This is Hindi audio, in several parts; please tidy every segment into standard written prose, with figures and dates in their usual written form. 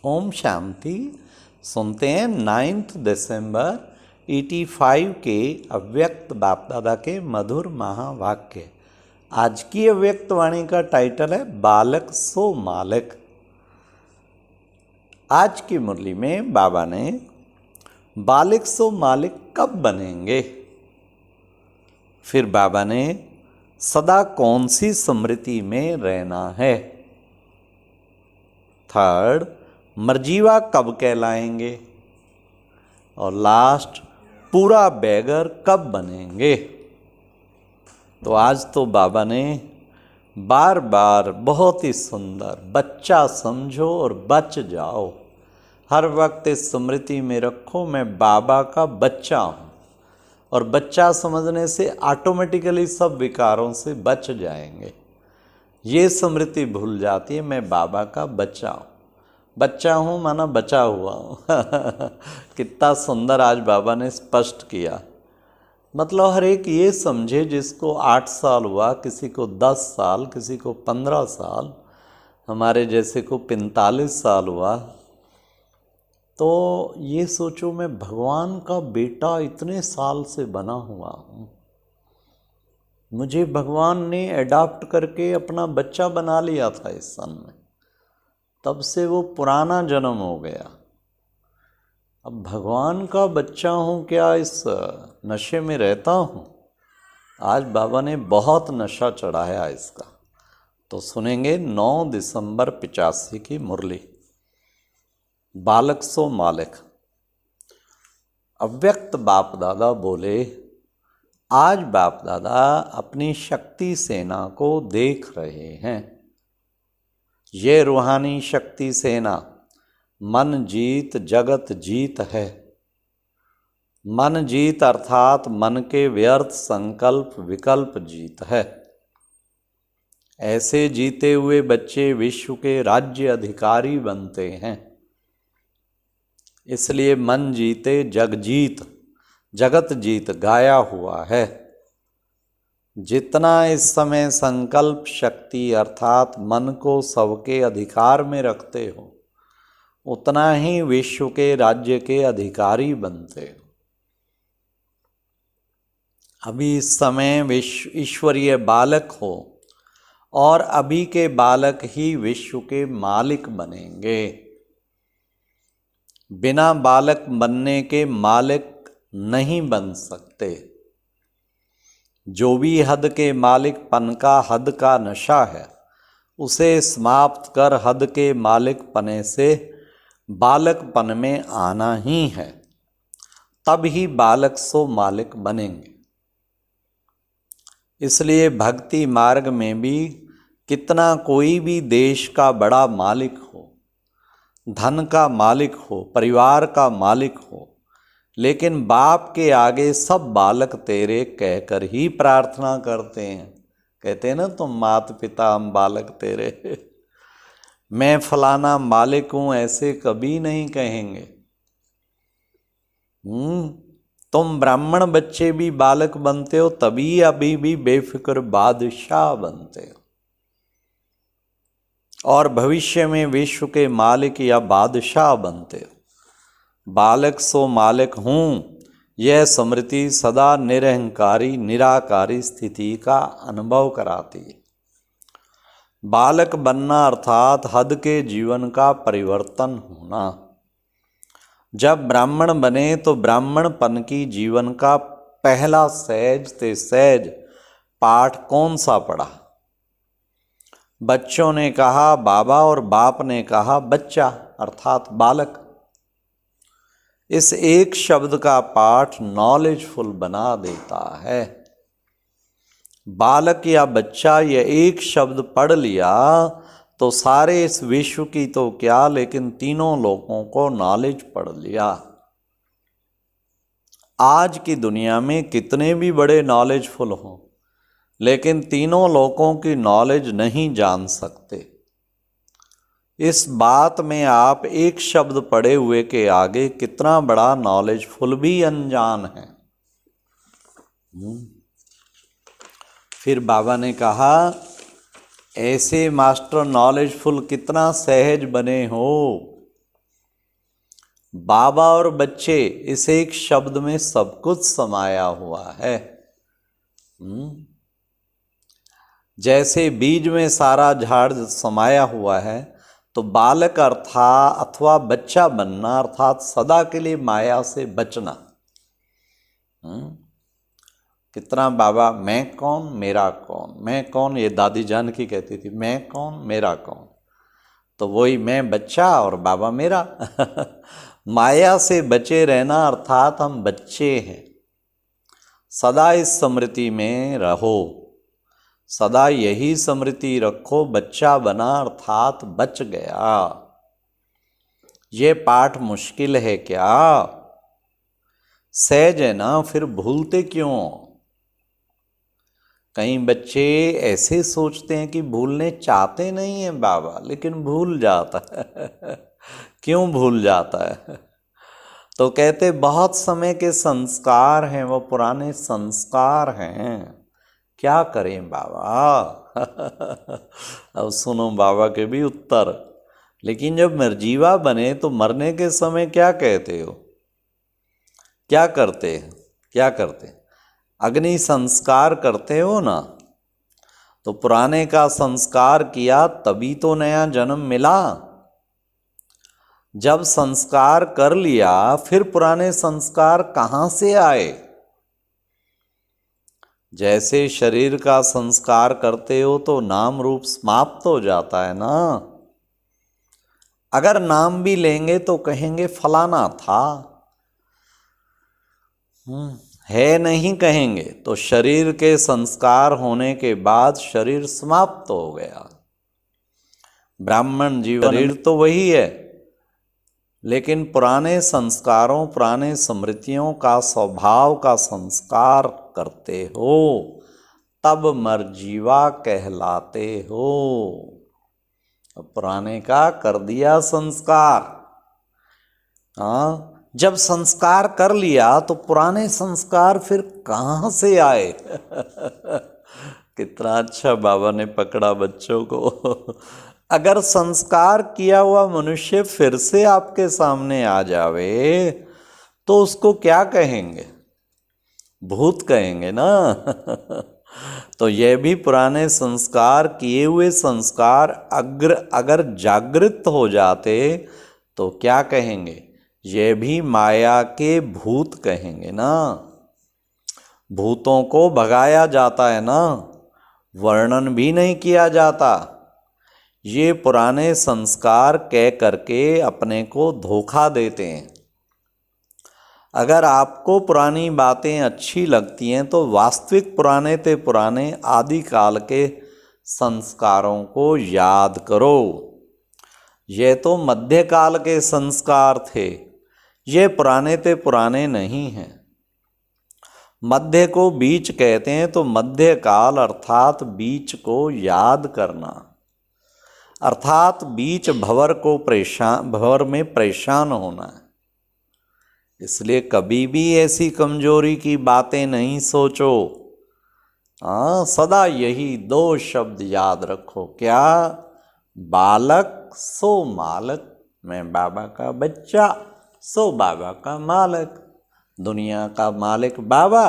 ओम शांति। सुनते हैं 9 दिसंबर 85 के अव्यक्त बाप दादा के मधुर महावाक्य। आज की अव्यक्त वाणी का टाइटल है बालक सो मालिक। आज की मुरली में बाबा ने बालक सो मालिक कब बनेंगे, फिर बाबा ने सदा कौन सी स्मृति में रहना है, थर्ड मर्जीवा कब कहलाएंगे, और लास्ट पूरा बैगर कब बनेंगे। तो आज तो बाबा ने बार बार बहुत ही सुंदर बच्चा समझो और बच जाओ, हर वक्त इस स्मृति में रखो मैं बाबा का बच्चा हूँ, और बच्चा समझने से ऑटोमेटिकली सब विकारों से बच जाएंगे। ये स्मृति भूल जाती है मैं बाबा का बच्चा हूँ। बच्चा हूँ माना बचा हुआ हूँ कितना सुंदर आज बाबा ने स्पष्ट किया। मतलब हर एक ये समझे, जिसको 8 साल हुआ, किसी को 10 साल, किसी को 15 साल, हमारे जैसे को 45 साल हुआ, तो ये सोचो मैं भगवान का बेटा इतने साल से बना हुआ हूँ, मुझे भगवान ने अडॉप्ट करके अपना बच्चा बना लिया था इस सन में, तब से वो पुराना जन्म हो गया। अब भगवान का बच्चा हूँ, क्या इस नशे में रहता हूँ? आज बाबा ने बहुत नशा चढ़ाया इसका। तो सुनेंगे 9 दिसंबर 85 की मुरली, बालक सो मालिक। अव्यक्त बाप दादा बोले, आज बाप दादा अपनी शक्ति सेना को देख रहे हैं। ये रूहानी शक्ति सेना मन जीत जगत जीत है। मन जीत अर्थात मन के व्यर्थ संकल्प विकल्प जीत है। ऐसे जीते हुए बच्चे विश्व के राज्य अधिकारी बनते हैं। इसलिए मन जीते जग जीत जगत जीत गाया हुआ है। जितना इस समय संकल्प शक्ति अर्थात मन को सबके अधिकार में रखते हो, उतना ही विश्व के राज्य के अधिकारी बनते हो। अभी इस समय विश्व ईश्वरीय बालक हो, और अभी के बालक ही विश्व के मालिक बनेंगे। बिना बालक बनने के मालिक नहीं बन सकते। जो भी हद के मालिक पन का हद का नशा है, उसे समाप्त कर हद के मालिक पने से बालकपन में आना ही है, तब ही बालक सो मालिक बनेंगे। इसलिए भक्ति मार्ग में भी कितना कोई भी देश का बड़ा मालिक हो, धन का मालिक हो, परिवार का मालिक हो, लेकिन बाप के आगे सब बालक तेरे कहकर ही प्रार्थना करते हैं। कहते हैं ना, तुम माता पिता हम बालक तेरे मैं फलाना मालिक हूं, ऐसे कभी नहीं कहेंगे। तुम ब्राह्मण बच्चे भी बालक बनते हो, तभी अभी भी बेफिक्र बादशाह बनते हो, और भविष्य में विश्व के मालिक या बादशाह बनते हो। बालक सो मालिक हूँ, यह स्मृति सदा निरहंकारी निराकारी स्थिति का अनुभव कराती है। बालक बनना अर्थात हद के जीवन का परिवर्तन होना। जब ब्राह्मण बने तो ब्राह्मणपन की जीवन का पहला सहज से सहज पाठ कौन सा पढ़ा? बच्चों ने कहा बाबा, और बाप ने कहा बच्चा अर्थात बालक। इस एक शब्द का पाठ नॉलेजफुल बना देता है। बालक या बच्चा, यह एक शब्द पढ़ लिया तो सारे इस विश्व की तो क्या, लेकिन तीनों लोगों को नॉलेज पढ़ लिया। आज की दुनिया में कितने भी बड़े नॉलेजफुल हों, लेकिन तीनों लोगों की नॉलेज नहीं जान सकते। इस बात में आप एक शब्द पढ़े हुए के आगे कितना बड़ा नॉलेजफुल भी अनजान है। फिर बाबा ने कहा, ऐसे मास्टर नॉलेजफुल कितना सहज बने हो, बाबा और बच्चे, इस एक शब्द में सब कुछ समाया हुआ है। जैसे बीज में सारा झाड़ समाया हुआ है, तो बालक अथवा बच्चा बनना अर्थात सदा के लिए माया से बचना। कितना बाबा मैं कौन मेरा कौन, मैं कौन, ये दादी जानकी कहती थी, मैं कौन मेरा कौन। तो वही मैं बच्चा और बाबा मेरा। माया से बचे रहना अर्थात हम बच्चे हैं। सदा इस स्मृति में रहो, सदा यही स्मृति रखो, बच्चा बना अर्थात बच गया। ये पाठ मुश्किल है क्या? सहज है ना, फिर भूलते क्यों? कई बच्चे ऐसे सोचते हैं कि भूलने चाहते नहीं हैं बाबा, लेकिन भूल जाता है। क्यों भूल जाता है? तो कहते बहुत समय के संस्कार हैं, वो पुराने संस्कार हैं, क्या करें बाबा? अब सुनो बाबा के भी उत्तर। लेकिन जब निर्जीवा बने तो मरने के समय क्या कहते हो, क्या करते हैं, क्या करते? अग्नि संस्कार करते हो ना। तो पुराने का संस्कार किया तभी तो नया जन्म मिला। जब संस्कार कर लिया फिर पुराने संस्कार कहाँ से आए? जैसे शरीर का संस्कार करते हो तो नाम रूप समाप्त हो जाता है ना। अगर नाम भी लेंगे तो कहेंगे फलाना था, है नहीं कहेंगे। तो शरीर के संस्कार होने के बाद शरीर समाप्त हो गया। ब्राह्मण जीवन शरीर तो वही है, लेकिन पुराने संस्कारों, पुराने स्मृतियों का, स्वभाव का संस्कार करते हो, तब मरजीवा कहलाते हो। पुराने का कर दिया संस्कार। हाँ, जब संस्कार कर लिया तो पुराने संस्कार फिर कहाँ से आए? कितना अच्छा बाबा ने पकड़ा बच्चों को। अगर संस्कार किया हुआ मनुष्य फिर से आपके सामने आ जावे तो उसको क्या कहेंगे? भूत कहेंगे ना। तो यह भी पुराने संस्कार, किए हुए संस्कार अगर जागृत हो जाते तो क्या कहेंगे? ये भी माया के भूत कहेंगे ना। भूतों को भगाया जाता है ना, वर्णन भी नहीं किया जाता। ये पुराने संस्कार कह करके अपने को धोखा देते हैं। अगर आपको पुरानी बातें अच्छी लगती हैं तो वास्तविक पुराने ते पुराने आदि काल के संस्कारों को याद करो। ये तो मध्यकाल के संस्कार थे, ये पुराने ते पुराने नहीं हैं। मध्य को बीच कहते हैं, तो मध्यकाल अर्थात बीच को याद करना, अर्थात बीच भंवर में परेशान होना है। इसलिए कभी भी ऐसी कमजोरी की बातें नहीं सोचो। हाँ, सदा यही दो शब्द याद रखो, क्या? बालक सो मालक। मैं बाबा का बच्चा, सो बाबा का मालिक। दुनिया का मालिक बाबा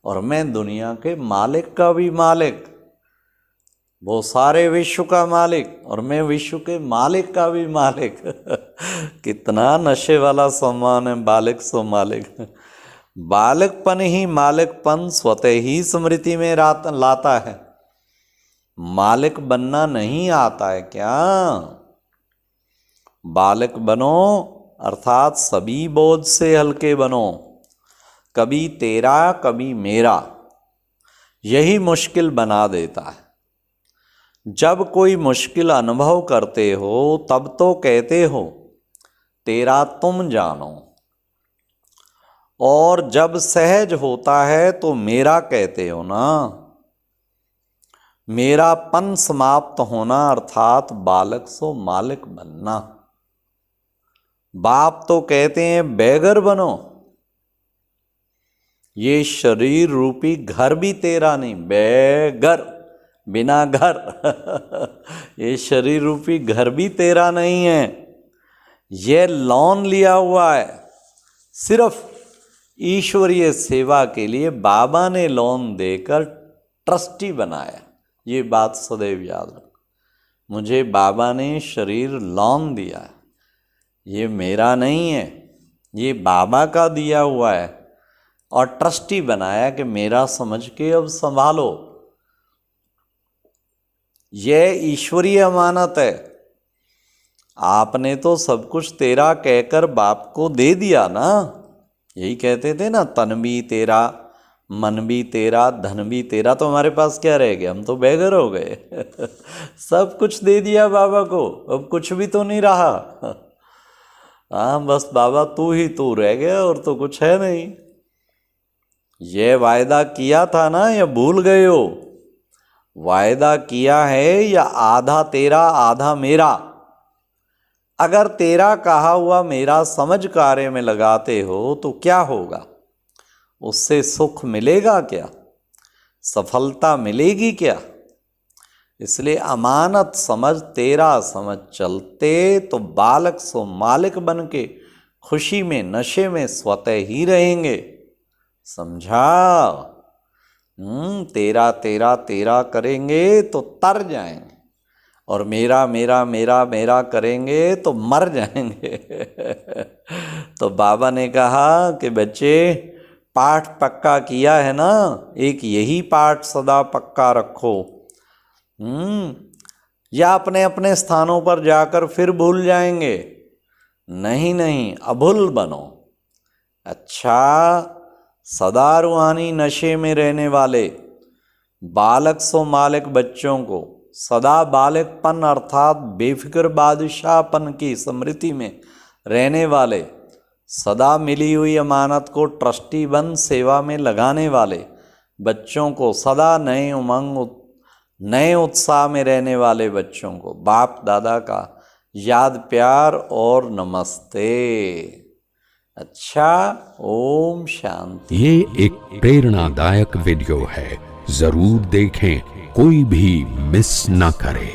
और मैं दुनिया के मालिक का भी मालिक। वो सारे विश्व का मालिक और मैं विश्व के मालिक का भी मालिक। कितना नशे वाला सम्मान है, बालिक सो मालिक। बालकपन ही मालिकपन स्वतः ही स्मृति में लाता है। मालिक बनना नहीं आता है क्या? बालक बनो अर्थात सभी बोझ से हल्के बनो। कभी तेरा कभी मेरा, यही मुश्किल बना देता है। जब कोई मुश्किल अनुभव करते हो तब तो कहते हो तेरा तुम जानो, और जब सहज होता है तो मेरा कहते हो ना। मेरापन समाप्त होना अर्थात बालक सो मालिक बनना। बाप तो कहते हैं बेगर बनो। ये शरीर रूपी घर भी तेरा नहीं, बेगर, बिना घर। ये शरीर रूपी घर भी तेरा नहीं है। ये लोन लिया हुआ है सिर्फ ईश्वरीय सेवा के लिए। बाबा ने लोन देकर ट्रस्टी बनाया। ये बात सदैव याद रखो। मुझे बाबा ने शरीर लोन दिया है, ये मेरा नहीं है, ये बाबा का दिया हुआ है, और ट्रस्टी बनाया कि मेरा समझ के अब संभालो। यह ईश्वरीय अमानत है। आपने तो सब कुछ तेरा कहकर बाप को दे दिया ना। यही कहते थे ना, तन भी तेरा, मन भी तेरा, धन भी तेरा। तो हमारे पास क्या रह गया? हम तो बेघर हो गए। सब कुछ दे दिया बाबा को, अब कुछ भी तो नहीं रहा। हाँ, बस बाबा तू ही तू रह गया और तो कुछ है नहीं। ये वायदा किया था ना, या भूल गए हो? वायदा किया है या आधा तेरा आधा मेरा। अगर तेरा कहा हुआ मेरा समझ कार्य में लगाते हो तो क्या होगा? उससे सुख मिलेगा क्या? सफलता मिलेगी क्या? इसलिए अमानत समझ, तेरा समझ चलते तो बालक सो मालिक बन के खुशी में नशे में स्वतः ही रहेंगे। समझा? तेरा तेरा तेरा करेंगे तो तर जाएंगे, और मेरा मेरा मेरा मेरा करेंगे तो मर जाएंगे। तो बाबा ने कहा कि बच्चे, पाठ पक्का किया है ना, एक यही पाठ सदा पक्का रखो। या अपने अपने स्थानों पर जाकर फिर भूल जाएंगे? नहीं नहीं, अभूल बनो। अच्छा, सदा रूहानी नशे में रहने वाले बालक सो मालिक बच्चों को सदा बालकपन अर्थात बेफिक्र बादशाहपन की स्मृति में रहने वाले, सदा मिली हुई अमानत को ट्रस्टी बन सेवा में लगाने वाले बच्चों को, सदा नए उमंग नए उत्साह में रहने वाले बच्चों को बाप दादा का याद प्यार और नमस्ते। अच्छा, ओम शांति। ये एक प्रेरणादायक वीडियो है, जरूर देखें, कोई भी मिस ना करे।